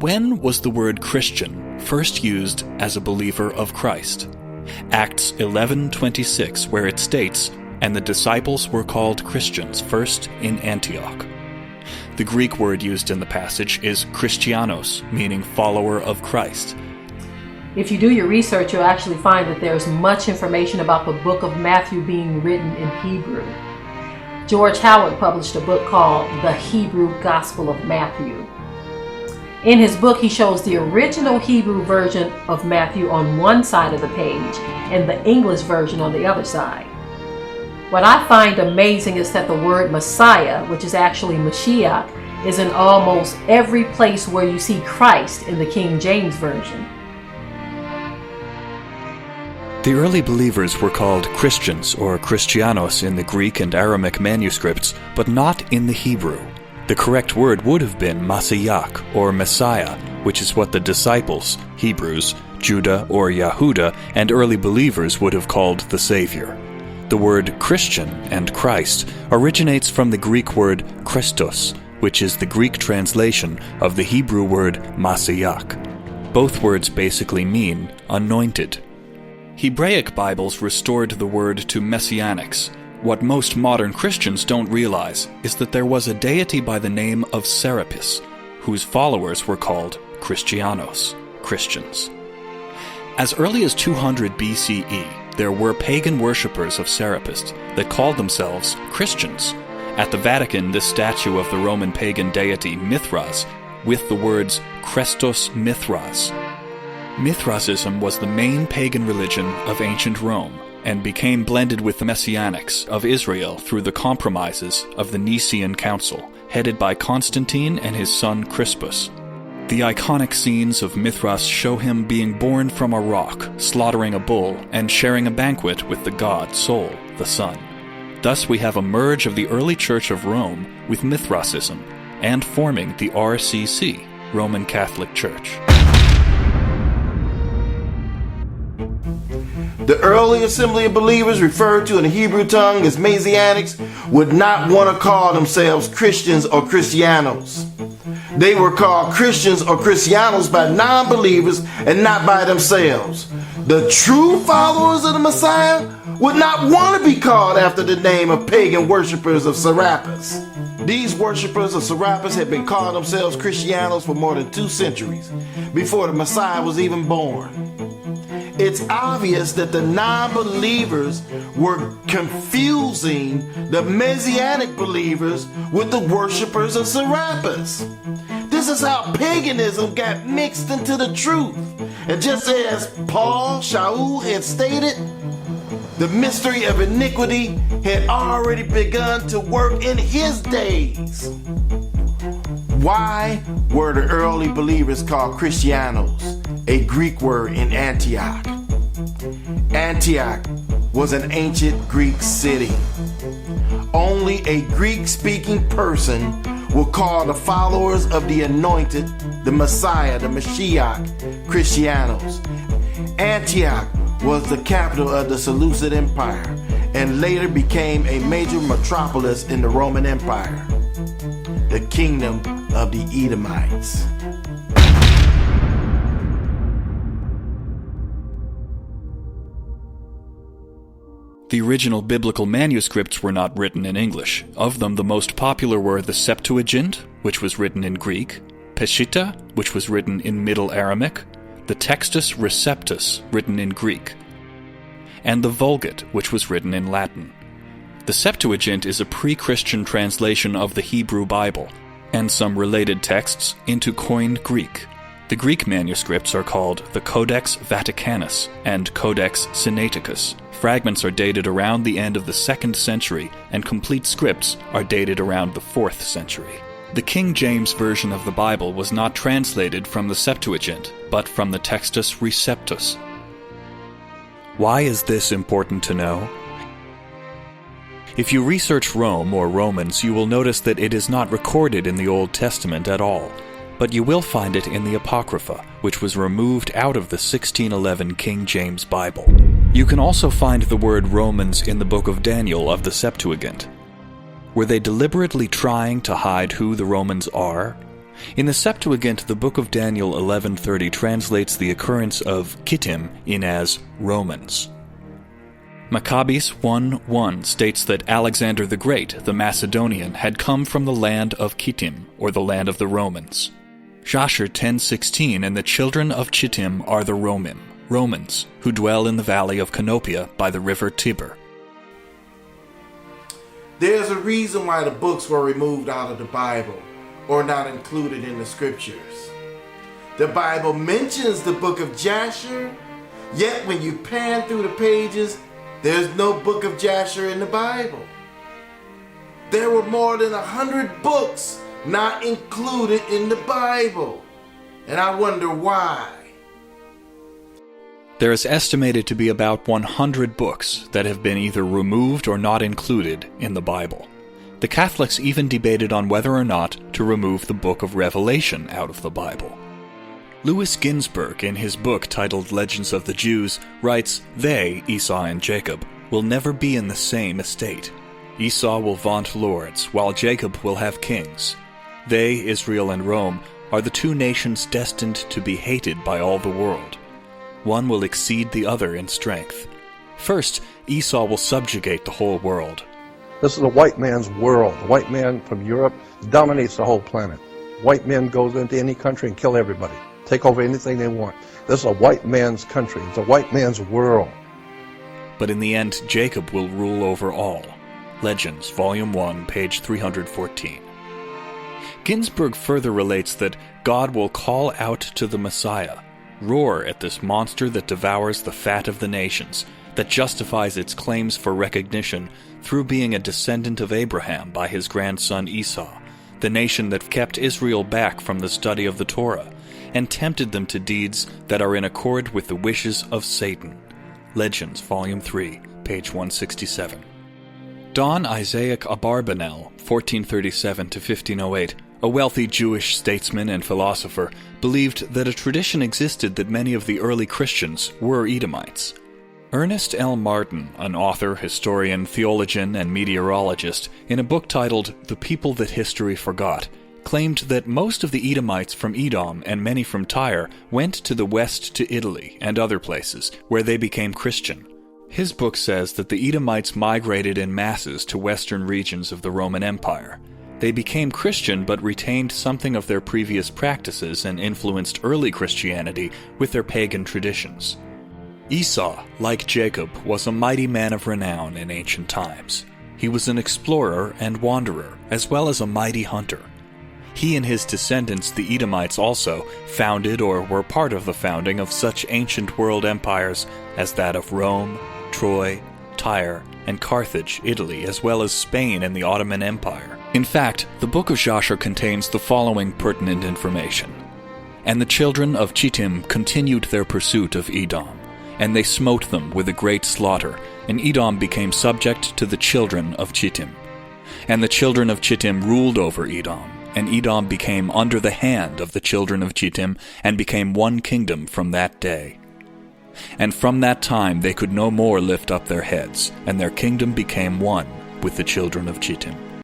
When was the word Christian first used as a believer of Christ? Acts 11:26, where it states, "And the disciples were called Christians first in Antioch." The Greek word used in the passage is Christianos, meaning follower of Christ. If you do your research, you'll actually find that there's much information about the book of Matthew being written in Hebrew. George Howard published a book called The Hebrew Gospel of Matthew. In his book, he shows the original Hebrew version of Matthew on one side of the page and the English version on the other side. What I find amazing is that the word Messiah, which is actually Mashiach, is in almost every place where you see Christ in the King James Version. The early believers were called Christians or Christianos in the Greek and Aramaic manuscripts, but not in the Hebrew. The correct word would have been Mashiach or Messiah, which is what the disciples, Hebrews, Judah or Yahuda, and early believers would have called the Savior. The word Christian and Christ originates from the Greek word Christos, which is the Greek translation of the Hebrew word Mashiach. Both words basically mean anointed. Hebraic Bibles restored the word to Messianics. What most modern Christians don't realize is that there was a deity by the name of Serapis, whose followers were called Christianos, Christians. As early as 200 BCE, there were pagan worshippers of Serapis that called themselves Christians. At the Vatican, this statue of the Roman pagan deity Mithras, with the words Christos Mithras. Mithrasism was the main pagan religion of ancient Rome and became blended with the Messianics of Israel through the compromises of the Nicene Council, headed by Constantine and his son Crispus. The iconic scenes of Mithras show him being born from a rock, slaughtering a bull, and sharing a banquet with the god Sol, the sun. Thus we have a merge of the early Church of Rome with Mithrasism, and forming the RCC, Roman Catholic Church. The early assembly of believers, referred to in the Hebrew tongue as Messianics, would not want to call themselves Christians or Christianos. They were called Christians or Christianos by non-believers and not by themselves. The true followers of the Messiah would not want to be called after the name of pagan worshippers of Serapis. These worshippers of Serapis had been calling themselves Christianos for more than 2 centuries, before the Messiah was even born. It's obvious that the non-believers were confusing the Messianic believers with the worshippers of Serapis. This is how paganism got mixed into the truth. And just as Paul, Shaul had stated, the mystery of iniquity had already begun to work in his days. Why were the early believers called Christianos, a Greek word in Antioch? Antioch was an ancient Greek city. Only a Greek-speaking person will call the followers of the anointed, the Messiah, the Mashiach, Christianos. Antioch was the capital of the Seleucid Empire and later became a major metropolis in the Roman Empire, the kingdom of the Edomites. The original biblical manuscripts were not written in English. Of them, the most popular were the Septuagint, which was written in Greek, Peshitta, which was written in Middle Aramaic, the Textus Receptus, written in Greek, and the Vulgate, which was written in Latin. The Septuagint is a pre-Christian translation of the Hebrew Bible, and some related texts into Koine Greek. The Greek manuscripts are called the Codex Vaticanus and Codex Sinaiticus. Fragments are dated around the end of the 2nd century, and complete scripts are dated around the 4th century. The King James Version of the Bible was not translated from the Septuagint, but from the Textus Receptus. Why is this important to know? If you research Rome or Romans, you will notice that it is not recorded in the Old Testament at all, but you will find it in the Apocrypha, which was removed out of the 1611 King James Bible. You can also find the word Romans in the book of Daniel of the Septuagint. Were they deliberately trying to hide who the Romans are? In the Septuagint, the book of Daniel 11:30 translates the occurrence of Kittim in as Romans. Maccabees 1:1 states that Alexander the Great, the Macedonian, had come from the land of Kittim, or the land of the Romans. Jasher 10:16, and the children of Chittim are the Romans, who dwell in the valley of Canopia by the river Tiber. There's a reason why the books were removed out of the Bible or not included in the scriptures. The Bible mentions the book of Jasher, yet when you pan through the pages, there's no book of Jasher in the Bible. There were more than 100 books not included in the Bible, and I wonder why. There is estimated to be about 100 books that have been either removed or not included in the Bible. The Catholics even debated on whether or not to remove the book of Revelation out of the Bible. Louis Ginsburg, in his book titled Legends of the Jews, writes, "They, Esau and Jacob, will never be in the same estate. Esau will vaunt lords, while Jacob will have kings. They, Israel and Rome, are the two nations destined to be hated by all the world. One will exceed the other in strength. First, Esau will subjugate the whole world." This is a white man's world. The white man from Europe dominates the whole planet. White men goes into any country and kill everybody, take over anything they want. This is a white man's country. It's a white man's world. But in the end, Jacob will rule over all. Legends, Volume 1, page 314. Ginsburg further relates that God will call out to the Messiah, roar at this monster that devours the fat of the nations, that justifies its claims for recognition through being a descendant of Abraham by his grandson Esau, the nation that kept Israel back from the study of the Torah, and tempted them to deeds that are in accord with the wishes of Satan. Legends, Volume 3, page 167. Don Isaac Abarbanel, 1437 to 1508, a wealthy Jewish statesman and philosopher, believed that a tradition existed that many of the early Christians were Edomites. Ernest L. Martin, an author, historian, theologian, and meteorologist, in a book titled The People That History Forgot, claimed that most of the Edomites from Edom and many from Tyre went to the west to Italy and other places, where they became Christian. His book says that the Edomites migrated in masses to western regions of the Roman Empire. They became Christian but retained something of their previous practices and influenced early Christianity with their pagan traditions. Esau, like Jacob, was a mighty man of renown in ancient times. He was an explorer and wanderer, as well as a mighty hunter. He and his descendants, the Edomites, also founded or were part of the founding of such ancient world empires as that of Rome, Troy, Tyre, and Carthage, Italy, as well as Spain and the Ottoman Empire. In fact, the book of Jasher contains the following pertinent information. "And the children of Chittim continued their pursuit of Edom, and they smote them with a great slaughter, and Edom became subject to the children of Chittim. And the children of Chittim ruled over Edom, and Edom became under the hand of the children of Chittim, and became one kingdom from that day. And from that time they could no more lift up their heads, and their kingdom became one with the children of Chittim."